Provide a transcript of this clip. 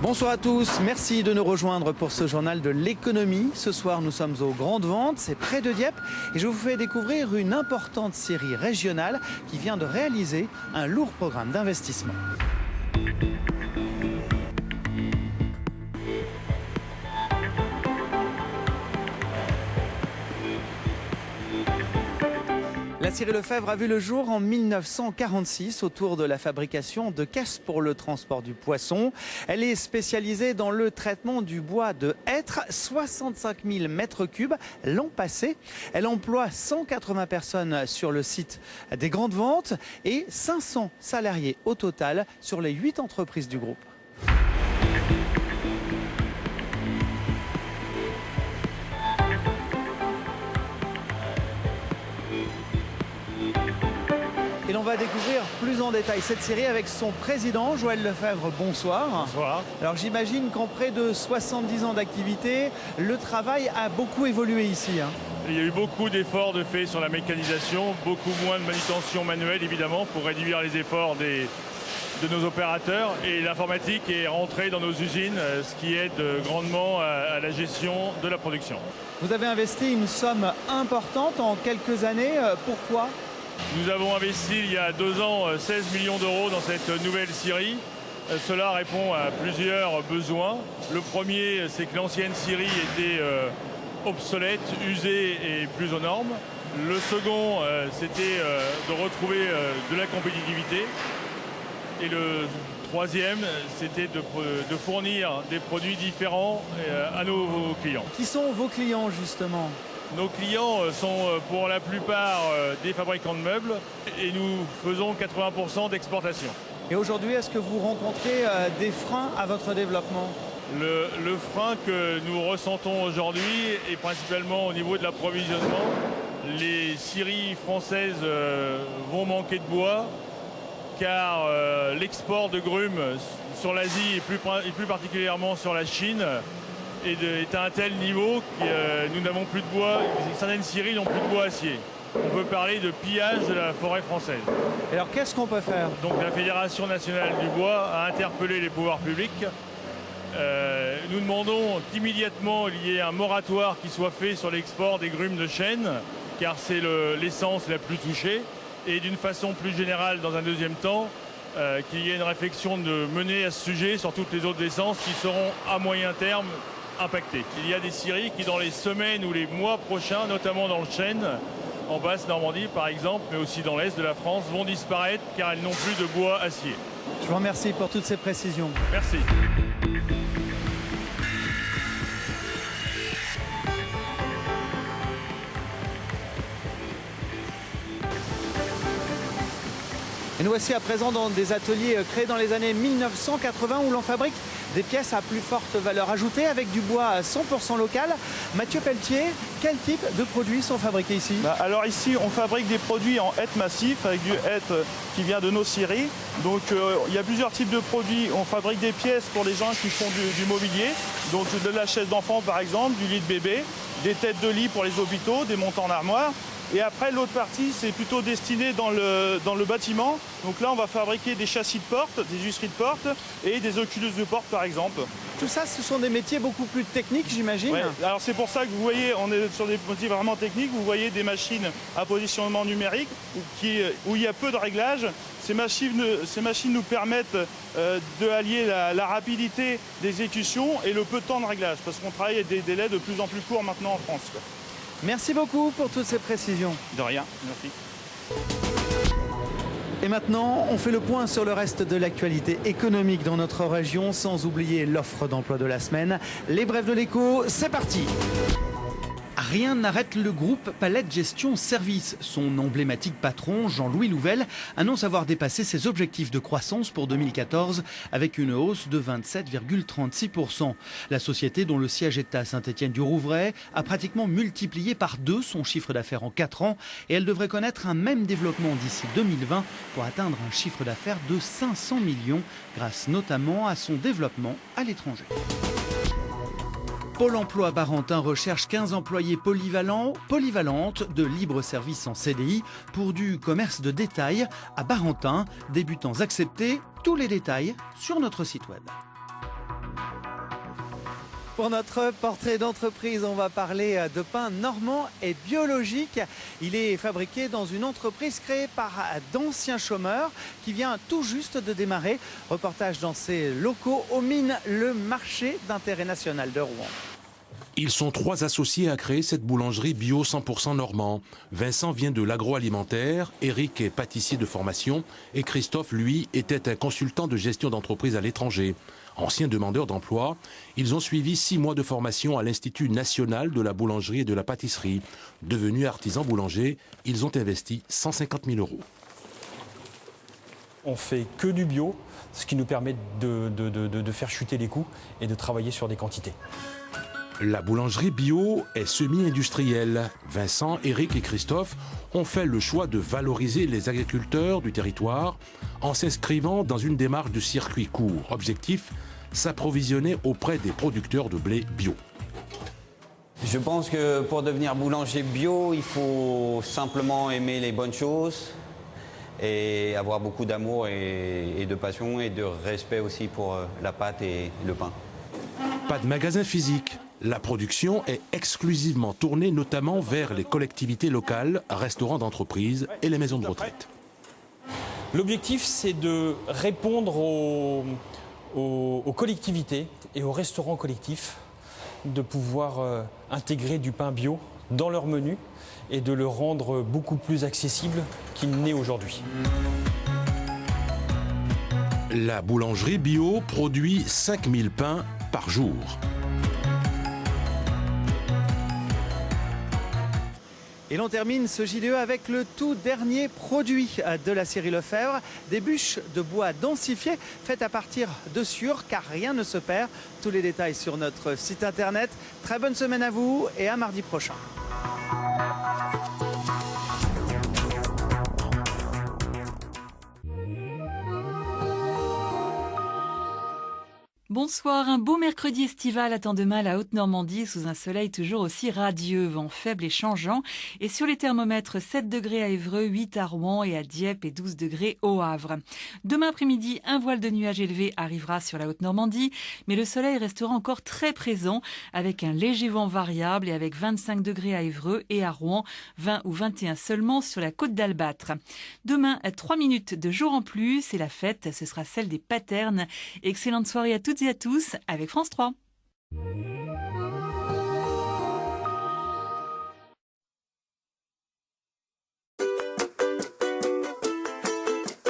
Bonsoir à tous, merci de nous rejoindre pour ce journal de l'économie. Ce soir, nous sommes aux Grandes Ventes, c'est près de Dieppe et je vous fais découvrir une importante série régionale qui vient de réaliser un lourd programme d'investissement. La scierie Lefebvre a vu le jour en 1946 autour de la fabrication de caisses pour le transport du poisson. Elle est spécialisée dans le traitement du bois de hêtre, 65 000 mètres cubes l'an passé. Elle emploie 180 personnes sur le site des Grandes Ventes et 500 salariés au total sur les 8 entreprises du groupe. Et l'on va découvrir plus en détail cette série avec son président, Joël Lefebvre. Bonsoir. Bonsoir. Alors j'imagine qu'en près de 70 ans d'activité, le travail a beaucoup évolué ici. Il y a eu beaucoup d'efforts de fait sur la mécanisation, beaucoup moins de manutention manuelle évidemment pour réduire les efforts de nos opérateurs. Et l'informatique est rentrée dans nos usines, ce qui aide grandement à la gestion de la production. Vous avez investi une somme importante en quelques années. Pourquoi ? Nous avons investi il y a 2 ans 16 millions d'euros dans cette nouvelle scierie. Cela répond à plusieurs besoins. Le premier, c'est que l'ancienne scierie était obsolète, usée et plus aux normes. Le second, c'était de retrouver de la compétitivité. Et le troisième, c'était de fournir des produits différents à nos clients. Qui sont vos clients justement ? Nos clients sont pour la plupart des fabricants de meubles et nous faisons 80% d'exportation. Et aujourd'hui, est-ce que vous rencontrez des freins à votre développement ? Le frein que nous ressentons aujourd'hui est principalement au niveau de l'approvisionnement. Les scieries françaises vont manquer de bois car l'export de grumes sur l'Asie et plus particulièrement sur la Chine est à un tel niveau que nous n'avons plus de bois, certaines scieries n'ont plus de bois acier. On peut parler de pillage de la forêt française. Et alors qu'est-ce qu'on peut faire ? Donc la Fédération nationale du bois a interpellé les pouvoirs publics. Nous demandons qu'immédiatement il y ait un moratoire qui soit fait sur l'export des grumes de chêne, car c'est l'essence la plus touchée. Et d'une façon plus générale, dans un deuxième temps, qu'il y ait une réflexion menée à ce sujet sur toutes les autres essences qui seront à moyen terme impactées. Il y a des scieries qui, dans les semaines ou les mois prochains, notamment dans le chêne, en Basse-Normandie par exemple, mais aussi dans l'Est de la France, vont disparaître car elles n'ont plus de bois acier. Je vous remercie pour toutes ces précisions. Merci. Et nous voici à présent dans des ateliers créés dans les années 1980 où l'on fabrique des pièces à plus forte valeur ajoutée avec du bois 100% local. Mathieu Pelletier, quel type de produits sont fabriqués ici ? Alors ici, on fabrique des produits en hêtre massif avec du hêtre qui vient de nos scieries. Donc il y a plusieurs types de produits. On fabrique des pièces pour les gens qui font du mobilier, donc de la chaise d'enfant par exemple, du lit de bébé, des têtes de lit pour les hôpitaux, des montants en armoire. Et après, l'autre partie, c'est plutôt destiné dans le bâtiment. Donc là, on va fabriquer des châssis de porte, des huisseries de porte et des oculus de porte, par exemple. Tout ça, ce sont des métiers beaucoup plus techniques, j'imagine. Ouais. Alors c'est pour ça que vous voyez, on est sur des métiers vraiment techniques. Vous voyez des machines à positionnement numérique où il y a peu de réglages. Ces machines nous permettent de allier la rapidité d'exécution et le peu de temps de réglage. Parce qu'on travaille avec des délais de plus en plus courts maintenant en France. Merci beaucoup pour toutes ces précisions. De rien, merci. Et maintenant, on fait le point sur le reste de l'actualité économique dans notre région, sans oublier l'offre d'emploi de la semaine. Les brèves de l'écho, c'est parti! Rien n'arrête le groupe Palette Gestion Service. Son emblématique patron, Jean-Louis Louvel, annonce avoir dépassé ses objectifs de croissance pour 2014 avec une hausse de 27,36%. La société, dont le siège est à Saint-Étienne-du-Rouvray, a pratiquement multiplié par 2 son chiffre d'affaires en 4 ans et elle devrait connaître un même développement d'ici 2020 pour atteindre un chiffre d'affaires de 500 millions grâce notamment à son développement à l'étranger. Pôle emploi Barentin recherche 15 employés polyvalentes de libre service en CDI pour du commerce de détail à Barentin. Débutants acceptés, tous les détails sur notre site web. Pour notre portrait d'entreprise, on va parler de pain normand et biologique. Il est fabriqué dans une entreprise créée par d'anciens chômeurs qui vient tout juste de démarrer. Reportage dans ses locaux aux mines, le marché d'intérêt national de Rouen. Ils sont 3 associés à créer cette boulangerie bio 100% normand. Vincent vient de l'agroalimentaire, Eric est pâtissier de formation et Christophe, lui, était un consultant de gestion d'entreprise à l'étranger. Anciens demandeurs d'emploi, ils ont suivi 6 mois de formation à l'Institut national de la boulangerie et de la pâtisserie. Devenus artisans boulangers, ils ont investi 150 000 €. On fait que du bio, ce qui nous permet de faire chuter les coûts et de travailler sur des quantités. La boulangerie bio est semi-industrielle. Vincent, Eric et Christophe ont fait le choix de valoriser les agriculteurs du territoire en s'inscrivant dans une démarche de circuit court. Objectif, s'approvisionner auprès des producteurs de blé bio. Je pense que pour devenir boulanger bio, il faut simplement aimer les bonnes choses et avoir beaucoup d'amour et de passion et de respect aussi pour la pâte et le pain. Pas de magasin physique. La production est exclusivement tournée notamment vers les collectivités locales, restaurants d'entreprise et les maisons de retraite. L'objectif, c'est de répondre aux collectivités et aux restaurants collectifs, de pouvoir intégrer du pain bio dans leur menu et de le rendre beaucoup plus accessible qu'il n'est aujourd'hui. La boulangerie bio produit 5000 pains par jour. Et l'on termine ce JDE avec le tout dernier produit de la série Lefebvre, des bûches de bois densifiées faites à partir de sciure car rien ne se perd. Tous les détails sur notre site internet. Très bonne semaine à vous et à mardi prochain. Bonsoir, un beau mercredi estival attend demain la Haute-Normandie sous un soleil toujours aussi radieux, vent faible et changeant. Et sur les thermomètres, 7 degrés à Évreux, 8 à Rouen et à Dieppe et 12 degrés au Havre. Demain après-midi, un voile de nuages élevé arrivera sur la Haute-Normandie, mais le soleil restera encore très présent avec un léger vent variable et avec 25 degrés à Évreux et à Rouen, 20 ou 21 seulement sur la côte d'Albâtre. Demain, 3 minutes de jour en plus et la fête, ce sera celle des Paternes. Excellente soirée à toutes et à tous avec France 3.